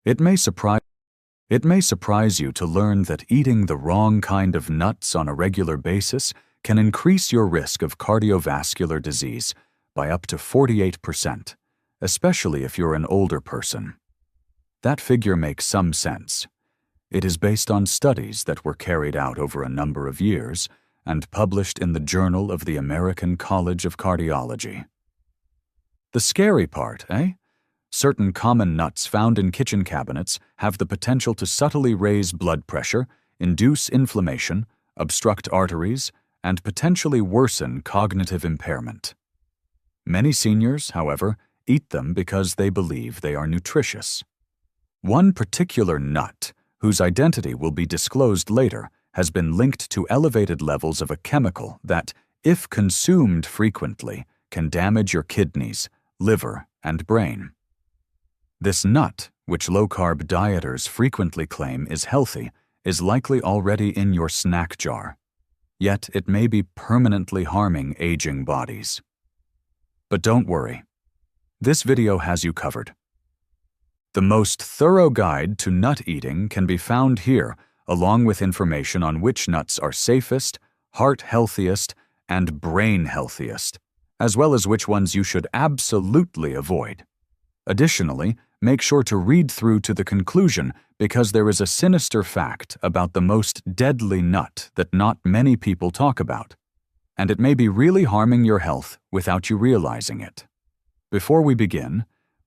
It may surprise you to learn that eating the wrong kind of nuts on a regular basis can increase your risk of cardiovascular disease by up to 48%, especially if you're an older person. That figure makes some sense. It is based on studies that were carried out over a number of years and published in the Journal of the American College of Cardiology. The scary part, eh? Certain common nuts found in kitchen cabinets have the potential to subtly raise blood pressure, induce inflammation, obstruct arteries, and potentially worsen cognitive impairment. Many seniors, however, eat them because they believe they are nutritious. One particular nut, whose identity will be disclosed later, has been linked to elevated levels of a chemical that, if consumed frequently, can damage your kidneys, liver, and brain. This nut, which low-carb dieters frequently claim is healthy, is likely already in your snack jar. Yet it may be permanently harming aging bodies. But don't worry. This video has you covered. The most thorough guide to nut eating can be found here, along with information on which nuts are safest, heart healthiest, and brain healthiest, as well as which ones you should absolutely avoid. Additionally, make sure to read through to the conclusion because there is a sinister fact about the most deadly nut that not many people talk about, and it may be really harming your health without you realizing it. Before we begin,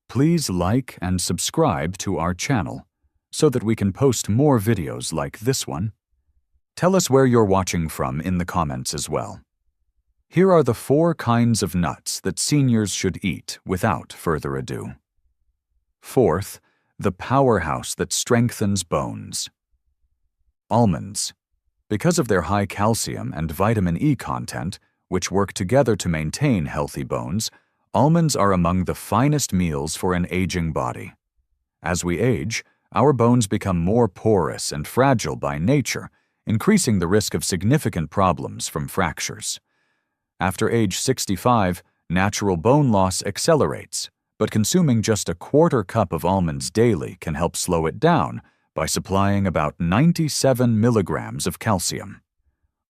please like and subscribe to our channel so that we can post more videos like this one. Tell us where you're watching from in the comments as well. Here are the 4 kinds of nuts that seniors should eat without further ado. Fourth, the powerhouse that strengthens bones. Almonds. Because of their high calcium and vitamin E content, which work together to maintain healthy bones, almonds are among the finest meals for an aging body. As we age, our bones become more porous and fragile by nature, increasing the risk of significant problems from fractures. After age 65, natural bone loss accelerates, but consuming just a quarter cup of almonds daily can help slow it down by supplying about 97 milligrams of calcium.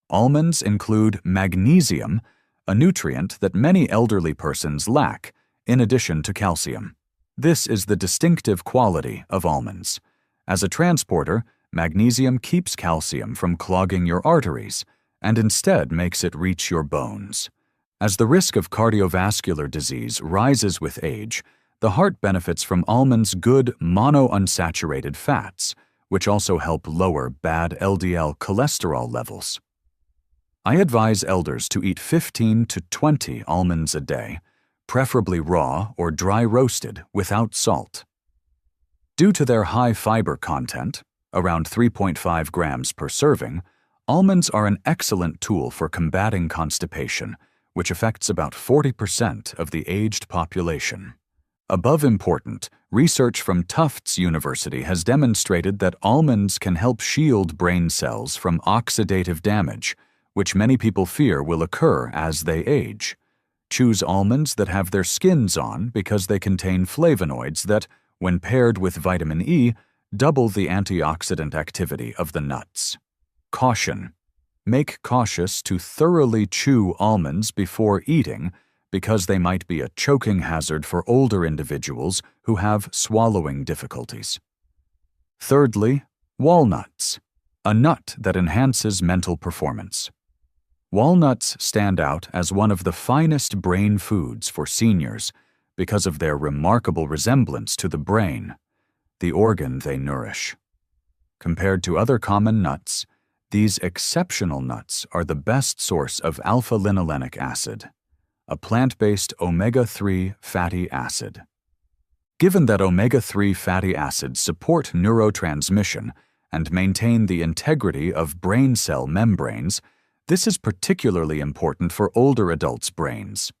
Almonds include magnesium, a nutrient that many elderly persons lack, in addition to calcium. This is the distinctive quality of almonds. As a transporter, magnesium keeps calcium from clogging your arteries and instead makes it reach your bones. As the risk of cardiovascular disease rises with age, the heart benefits from almonds' good monounsaturated fats, which also help lower bad LDL cholesterol levels. I advise elders to eat 15 to 20 almonds a day, preferably raw or dry roasted without salt. Due to their high fiber content, around 3.5 grams per serving, almonds are an excellent tool for combating constipation, which affects about 40% of the aged population. Above important, research from Tufts University has demonstrated that almonds can help shield brain cells from oxidative damage, which many people fear will occur as they age. Choose almonds that have their skins on because they contain flavonoids that, when paired with vitamin E, double the antioxidant activity of the nuts. Caution: make cautious to thoroughly chew almonds before eating because they might be a choking hazard for older individuals who have swallowing difficulties. Thirdly, walnuts, a nut that enhances mental performance. Walnuts stand out as one of the finest brain foods for seniors because of their remarkable resemblance to the brain, the organ they nourish. Compared to other common nuts, these exceptional nuts are the best source of alpha-linolenic acid, a plant-based omega-3 fatty acid. Given that omega-3 fatty acids support neurotransmission and maintain the integrity of brain cell membranes, this is particularly important for older adults' brains.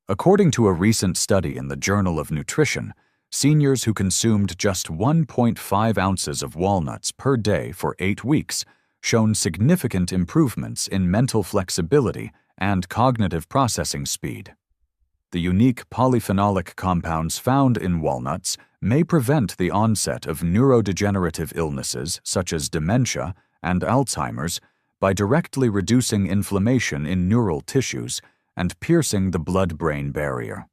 According to a recent study in the Journal of Nutrition, seniors who consumed just 1.5 ounces of walnuts per day for 8 weeks shown significant improvements in mental flexibility and cognitive processing speed. The unique polyphenolic compounds found in walnuts may prevent the onset of neurodegenerative illnesses such as dementia and Alzheimer's by directly reducing inflammation in neural tissues and piercing the blood-brain barrier.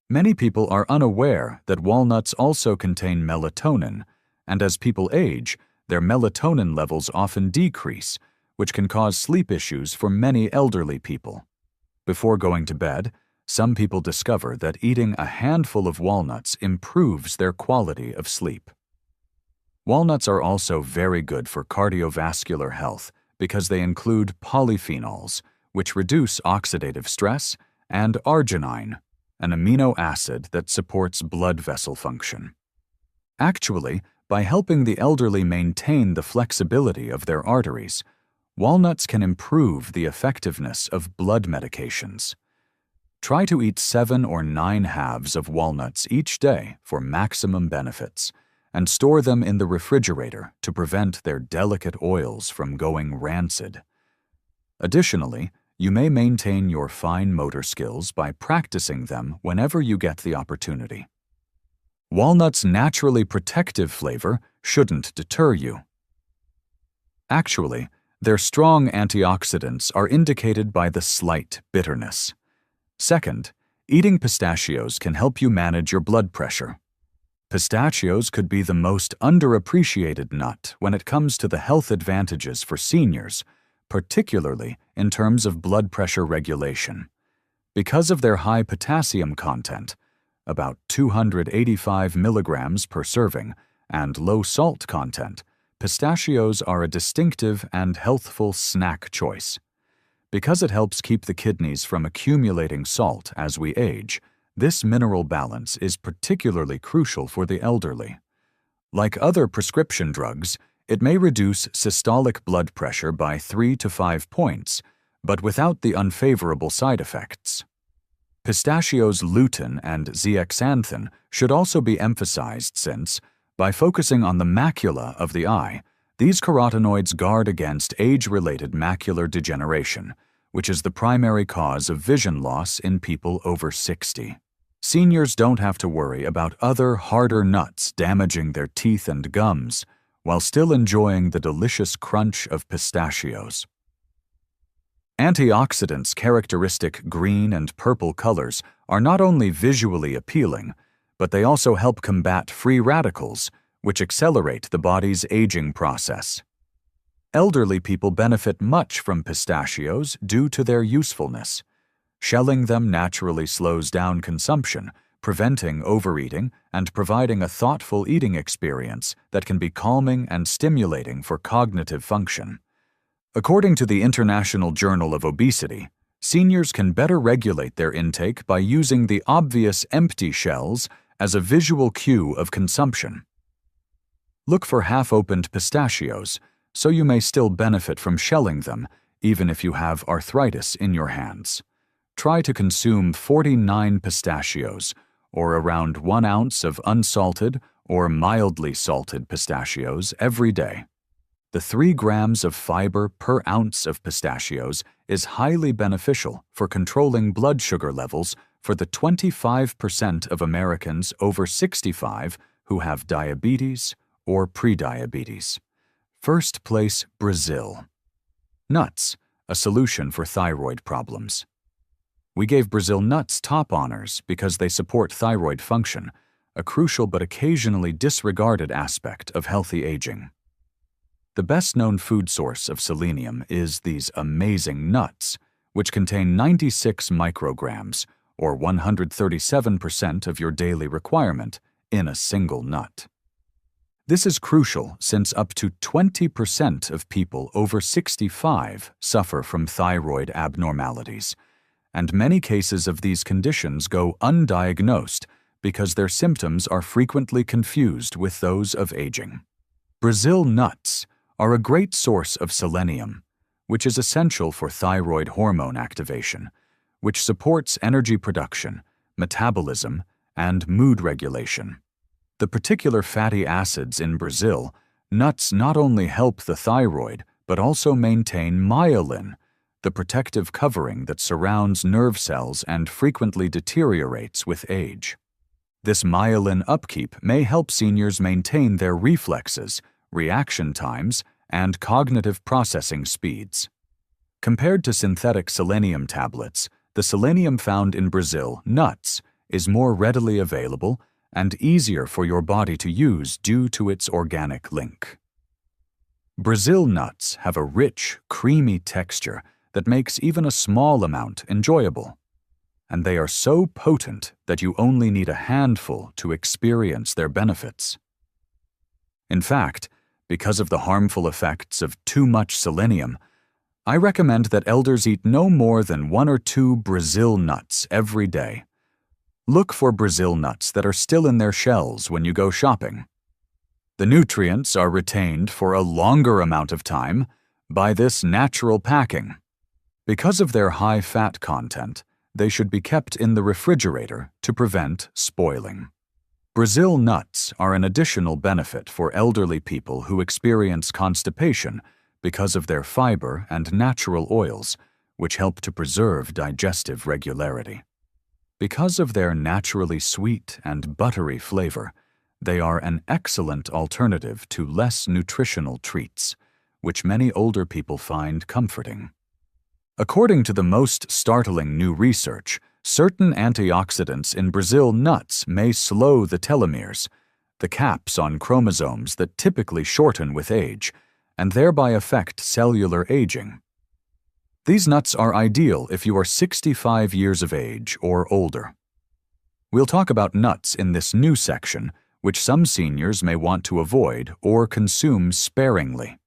Many people are unaware that walnuts also contain melatonin, and as people age, their melatonin levels often decrease, which can cause sleep issues for many elderly people. Before going to bed, some people discover that eating a handful of walnuts improves their quality of sleep. Walnuts are also very good for cardiovascular health because they include polyphenols, which reduce oxidative stress, and arginine, an amino acid that supports blood vessel function. Actually, by helping the elderly maintain the flexibility of their arteries, walnuts can improve the effectiveness of blood medications. Try to eat 7 or 9 halves of walnuts each day for maximum benefits, and store them in the refrigerator to prevent their delicate oils from going rancid. Additionally, you may maintain your fine motor skills by practicing them whenever you get the opportunity. Walnuts' naturally protective flavor shouldn't deter you. Actually, their strong antioxidants are indicated by the slight bitterness. Second, eating pistachios can help you manage your blood pressure. Pistachios could be the most underappreciated nut when it comes to the health advantages for seniors, particularly in terms of blood pressure regulation. Because of their high potassium content, about 285 milligrams per serving, and low salt content, pistachios are a distinctive and healthful snack choice. Because it helps keep the kidneys from accumulating salt as we age, this mineral balance is particularly crucial for the elderly. Like other prescription drugs, it may reduce systolic blood pressure by 3 to 5 points, but without the unfavorable side effects. Pistachios' lutein and zeaxanthin should also be emphasized since, by focusing on the macula of the eye, these carotenoids guard against age-related macular degeneration, which is the primary cause of vision loss in people over 60. Seniors don't have to worry about other harder nuts damaging their teeth and gums while still enjoying the delicious crunch of pistachios. Antioxidants' characteristic green and purple colors are not only visually appealing, but they also help combat free radicals, which accelerate the body's aging process. Elderly people benefit much from pistachios due to their usefulness. Shelling them naturally slows down consumption, preventing overeating and providing a thoughtful eating experience that can be calming and stimulating for cognitive function. According to the International Journal of Obesity, seniors can better regulate their intake by using the obvious empty shells as a visual cue of consumption. Look for half-opened pistachios, so you may still benefit from shelling them, even if you have arthritis in your hands. Try to consume 49 pistachios, or around 1 ounce of unsalted or mildly salted pistachios every day. The 3 grams of fiber per ounce of pistachios is highly beneficial for controlling blood sugar levels for the 25% of Americans over 65 who have diabetes or prediabetes. First place, Brazil. Nuts, a solution for thyroid problems. We gave Brazil nuts top honors because they support thyroid function, a crucial but occasionally disregarded aspect of healthy aging. The best-known food source of selenium is these amazing nuts, which contain 96 micrograms, or 137% of your daily requirement, in a single nut. This is crucial since up to 20% of people over 65 suffer from thyroid abnormalities, and many cases of these conditions go undiagnosed because their symptoms are frequently confused with those of aging. Brazil nuts are a great source of selenium, which is essential for thyroid hormone activation, which supports energy production, metabolism, and mood regulation. The particular fatty acids in Brazil nuts not only help the thyroid, but also maintain myelin, the protective covering that surrounds nerve cells and frequently deteriorates with age. This myelin upkeep may help seniors maintain their reflexes, reaction times, and cognitive processing speeds. Compared to synthetic selenium tablets, the selenium found in Brazil nuts is more readily available and easier for your body to use due to its organic link. Brazil nuts have a rich, creamy texture that makes even a small amount enjoyable, and they are so potent that you only need a handful to experience their benefits. In fact, because of the harmful effects of too much selenium, I recommend that elders eat no more than 1 or 2 Brazil nuts every day. Look for Brazil nuts that are still in their shells when you go shopping. The nutrients are retained for a longer amount of time by this natural packing. Because of their high fat content, they should be kept in the refrigerator to prevent spoiling. Brazil nuts are an additional benefit for elderly people who experience constipation because of their fiber and natural oils, which help to preserve digestive regularity. Because of their naturally sweet and buttery flavor, they are an excellent alternative to less nutritional treats, which many older people find comforting. According to the most startling new research, certain antioxidants in Brazil nuts may slow the telomeres, the caps on chromosomes that typically shorten with age, and thereby affect cellular aging. These nuts are ideal if you are 65 years of age or older. We'll talk about nuts in this new section, which some seniors may want to avoid or consume sparingly.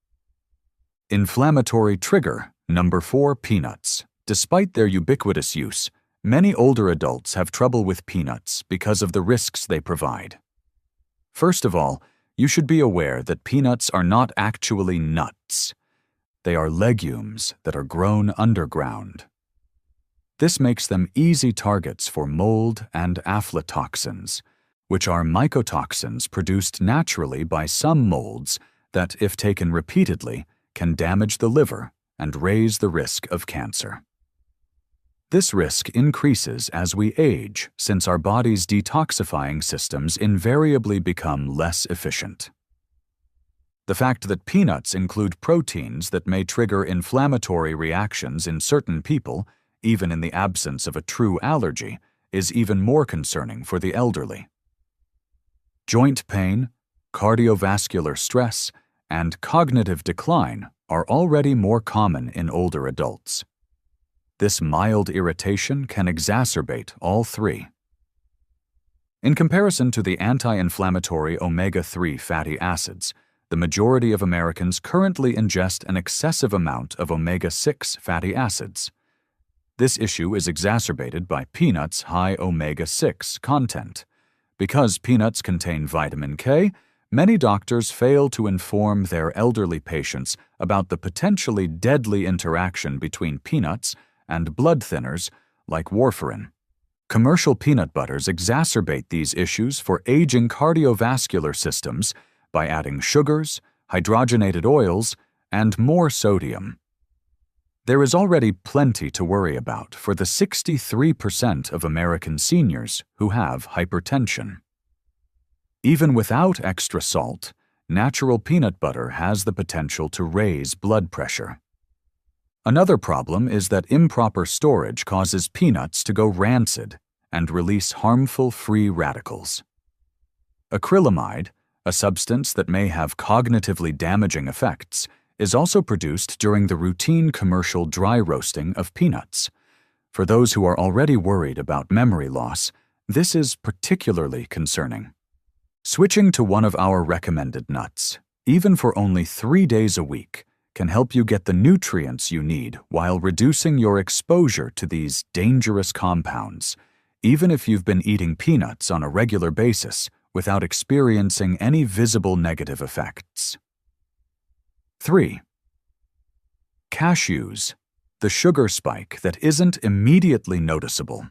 Inflammatory trigger, number 4, peanuts. Despite their ubiquitous use, many older adults have trouble with peanuts because of the risks they provide. First of all, you should be aware that peanuts are not actually nuts. They are legumes that are grown underground. This makes them easy targets for mold and aflatoxins, which are mycotoxins produced naturally by some molds that, if taken repeatedly, can damage the liver and raise the risk of cancer. This risk increases as we age, since our body's detoxifying systems invariably become less efficient. The fact that peanuts include proteins that may trigger inflammatory reactions in certain people, even in the absence of a true allergy, is even more concerning for the elderly. Joint pain, cardiovascular stress, and cognitive decline are already more common in older adults. This mild irritation can exacerbate all 3. In comparison to the anti-inflammatory omega-3 fatty acids, the majority of Americans currently ingest an excessive amount of omega-6 fatty acids. This issue is exacerbated by peanuts' high omega-6 content. Because peanuts contain vitamin K, many doctors fail to inform their elderly patients about the potentially deadly interaction between peanuts and blood thinners like warfarin. Commercial peanut butters exacerbate these issues for aging cardiovascular systems by adding sugars, hydrogenated oils, and more sodium. There is already plenty to worry about for the 63% of American seniors who have hypertension. Even without extra salt, natural peanut butter has the potential to raise blood pressure. Another problem is that improper storage causes peanuts to go rancid and release harmful free radicals. Acrylamide, a substance that may have cognitively damaging effects, is also produced during the routine commercial dry roasting of peanuts. For those who are already worried about memory loss, this is particularly concerning. Switching to one of our recommended nuts, even for only 3 days a week, can help you get the nutrients you need while reducing your exposure to these dangerous compounds, even if you've been eating peanuts on a regular basis without experiencing any visible negative effects. 3. Cashews, the sugar spike that isn't immediately noticeable.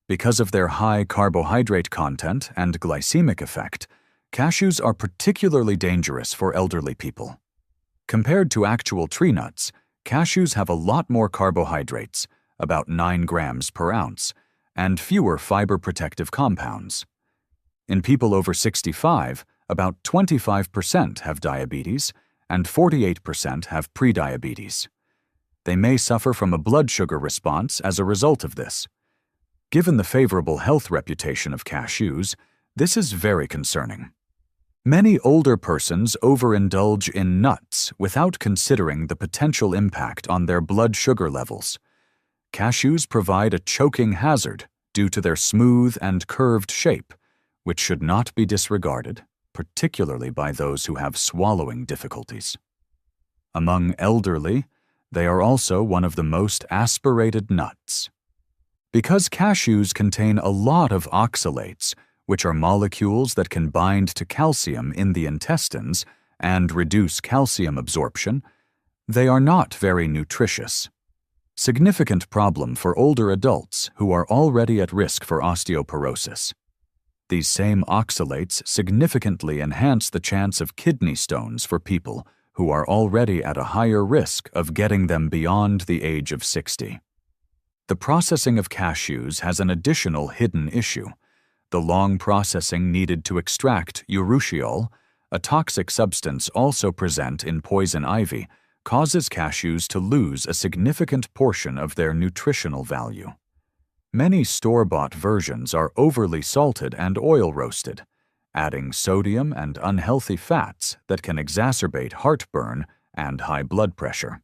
Because of their high carbohydrate content and glycemic effect, cashews are particularly dangerous for elderly people. Compared to actual tree nuts, cashews have a lot more carbohydrates, about 9 grams per ounce, and fewer fiber-protective compounds. In people over 65, about 25% have diabetes, and 48% have prediabetes. They may suffer from a blood sugar response as a result of this. Given the favorable health reputation of cashews, this is very concerning. Many older persons overindulge in nuts without considering the potential impact on their blood sugar levels. Cashews provide a choking hazard due to their smooth and curved shape, which should not be disregarded, particularly by those who have swallowing difficulties. Among elderly, they are also one of the most aspirated nuts. Because cashews contain a lot of oxalates, which are molecules that can bind to calcium in the intestines and reduce calcium absorption, they are not very nutritious. Significant problem for older adults who are already at risk for osteoporosis. These same oxalates significantly enhance the chance of kidney stones for people who are already at a higher risk of getting them beyond the age of 60. The processing of cashews has an additional hidden issue. The long processing needed to extract urushiol, a toxic substance also present in poison ivy, causes cashews to lose a significant portion of their nutritional value. Many store-bought versions are overly salted and oil-roasted, adding sodium and unhealthy fats that can exacerbate heartburn and high blood pressure.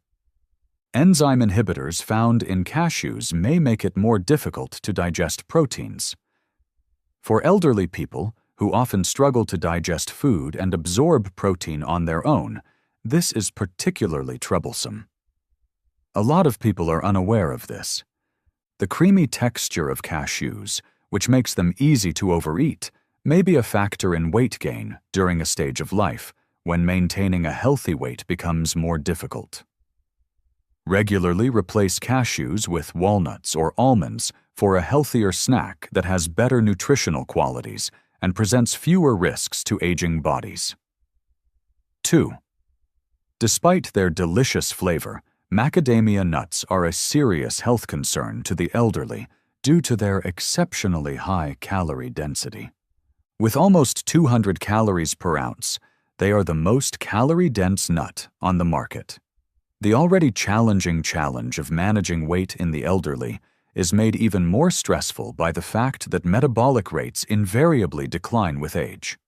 Enzyme inhibitors found in cashews may make it more difficult to digest proteins. For elderly people, who often struggle to digest food and absorb protein on their own, this is particularly troublesome. A lot of people are unaware of this. The creamy texture of cashews, which makes them easy to overeat, may be a factor in weight gain during a stage of life when maintaining a healthy weight becomes more difficult. Regularly replace cashews with walnuts or almonds for a healthier snack that has better nutritional qualities and presents fewer risks to aging bodies. 2. Despite their delicious flavor, macadamia nuts are a serious health concern to the elderly due to their exceptionally high calorie density. With almost 200 calories per ounce, they are the most calorie-dense nut on the market. The already challenging challenge of managing weight in the elderly is made even more stressful by the fact that metabolic rates invariably decline with age.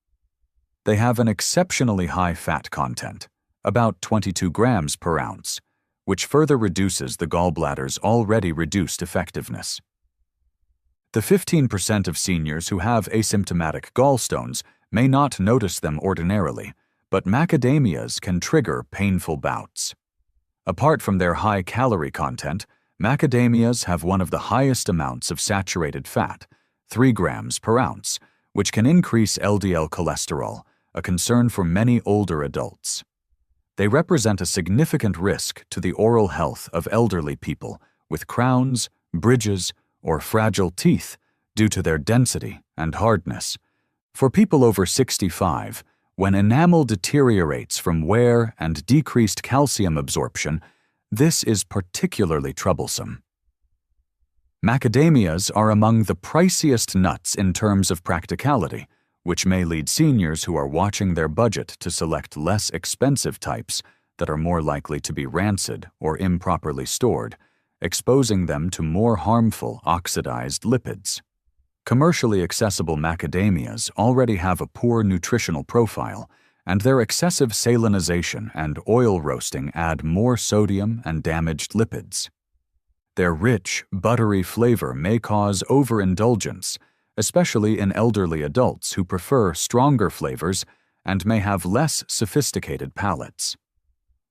They have an exceptionally high fat content, about 22 grams per ounce, which further reduces the gallbladder's already reduced effectiveness. The 15% of seniors who have asymptomatic gallstones may not notice them ordinarily, but macadamias can trigger painful bouts. Apart from their high calorie content, macadamias have one of the highest amounts of saturated fat, 3 grams per ounce, which can increase LDL cholesterol, a concern for many older adults. They represent a significant risk to the oral health of elderly people with crowns, bridges, or fragile teeth due to their density and hardness. For people over 65, when enamel deteriorates from wear and decreased calcium absorption, this is particularly troublesome. Macadamias are among the priciest nuts in terms of practicality, which may lead seniors who are watching their budget to select less expensive types that are more likely to be rancid or improperly stored, exposing them to more harmful oxidized lipids. Commercially accessible macadamias already have a poor nutritional profile, and their excessive salinization and oil roasting add more sodium and damaged lipids. Their rich, buttery flavor may cause overindulgence, especially in elderly adults who prefer stronger flavors and may have less sophisticated palates.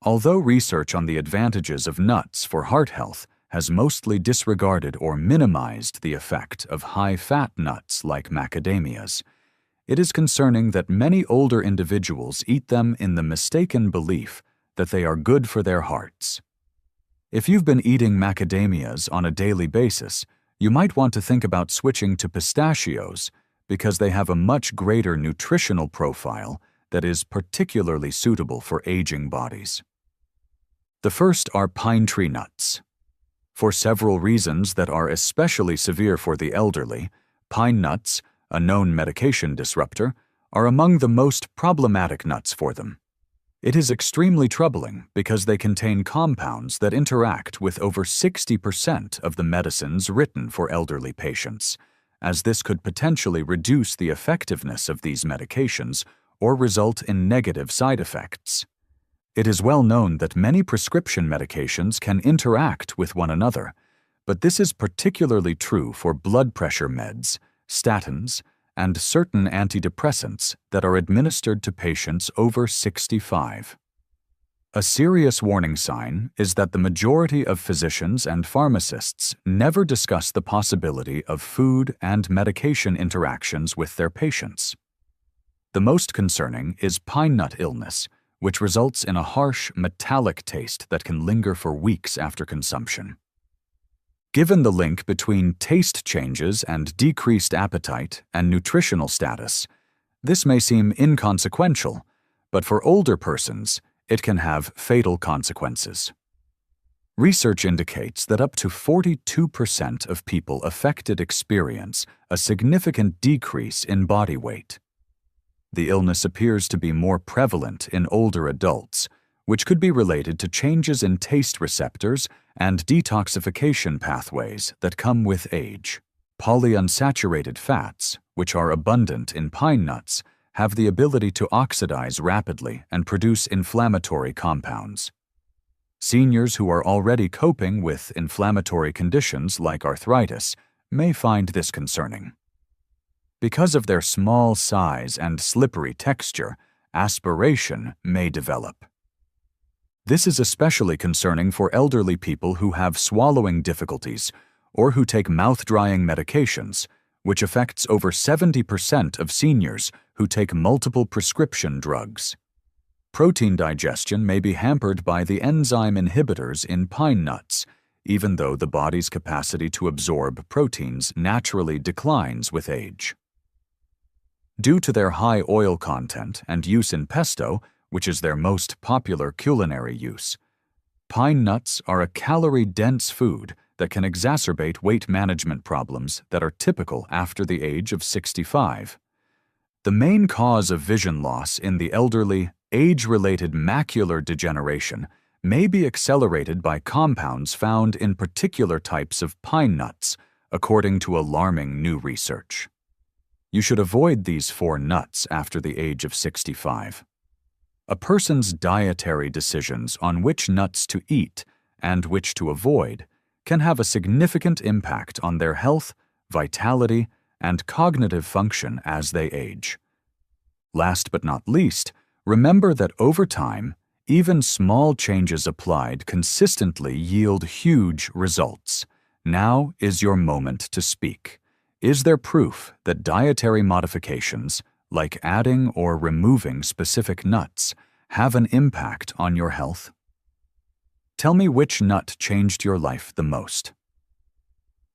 Although research on the advantages of nuts for heart health has mostly disregarded or minimized the effect of high-fat nuts like macadamias, it is concerning that many older individuals eat them in the mistaken belief that they are good for their hearts. If you've been eating macadamias on a daily basis, you might want to think about switching to pistachios because they have a much greater nutritional profile that is particularly suitable for aging bodies. The first are pine tree nuts. For several reasons that are especially severe for the elderly, pine nuts, a known medication disruptor, are among the most problematic nuts for them. It is extremely troubling because they contain compounds that interact with over 60% of the medicines written for elderly patients, as this could potentially reduce the effectiveness of these medications or result in negative side effects. It is well known that many prescription medications can interact with one another, but this is particularly true for blood pressure meds, statins, and certain antidepressants that are administered to patients over 65. A serious warning sign is that the majority of physicians and pharmacists never discuss the possibility of food and medication interactions with their patients. The most concerning is pine nut illness, which results in a harsh, metallic taste that can linger for weeks after consumption. Given the link between taste changes and decreased appetite and nutritional status, this may seem inconsequential, but for older persons, it can have fatal consequences. Research indicates that up to 42% of people affected experience a significant decrease in body weight. The illness appears to be more prevalent in older adults, which could be related to changes in taste receptors and detoxification pathways that come with age. Polyunsaturated fats, which are abundant in pine nuts, have the ability to oxidize rapidly and produce inflammatory compounds. Seniors who are already coping with inflammatory conditions like arthritis may find this concerning. Because of their small size and slippery texture, aspiration may develop. This is especially concerning for elderly people who have swallowing difficulties or who take mouth-drying medications, which affects over 70% of seniors who take multiple prescription drugs. Protein digestion may be hampered by the enzyme inhibitors in pine nuts, even though the body's capacity to absorb proteins naturally declines with age. Due to their high oil content and use in pesto, which is their most popular culinary use, pine nuts are a calorie-dense food that can exacerbate weight management problems that are typical after the age of 65. The main cause of vision loss in the elderly, age-related macular degeneration may be accelerated by compounds found in particular types of pine nuts, according to alarming new research. You should avoid these 4 nuts after the age of 65. A person's dietary decisions on which nuts to eat and which to avoid can have a significant impact on their health, vitality, and cognitive function as they age. Last but not least, remember that over time, even small changes applied consistently yield huge results. Now is your moment to speak. Is there proof that dietary modifications, like adding or removing specific nuts, have an impact on your health? Tell me which nut changed your life the most.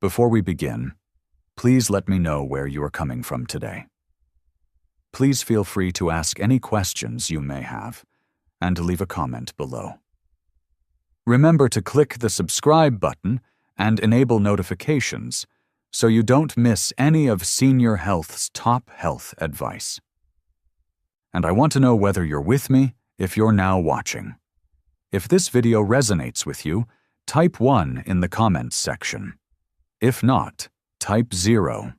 Before we begin, please let me know where you are coming from today. Please feel free to ask any questions you may have and leave a comment below. Remember to click the subscribe button and enable notifications so you don't miss any of Senior Health's top health advice. And I want to know whether you're with me if you're now watching. If this video resonates with you, type 1 in the comments section. If not, type 0.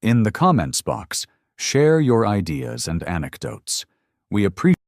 In the comments box, share your ideas and anecdotes. We appreciate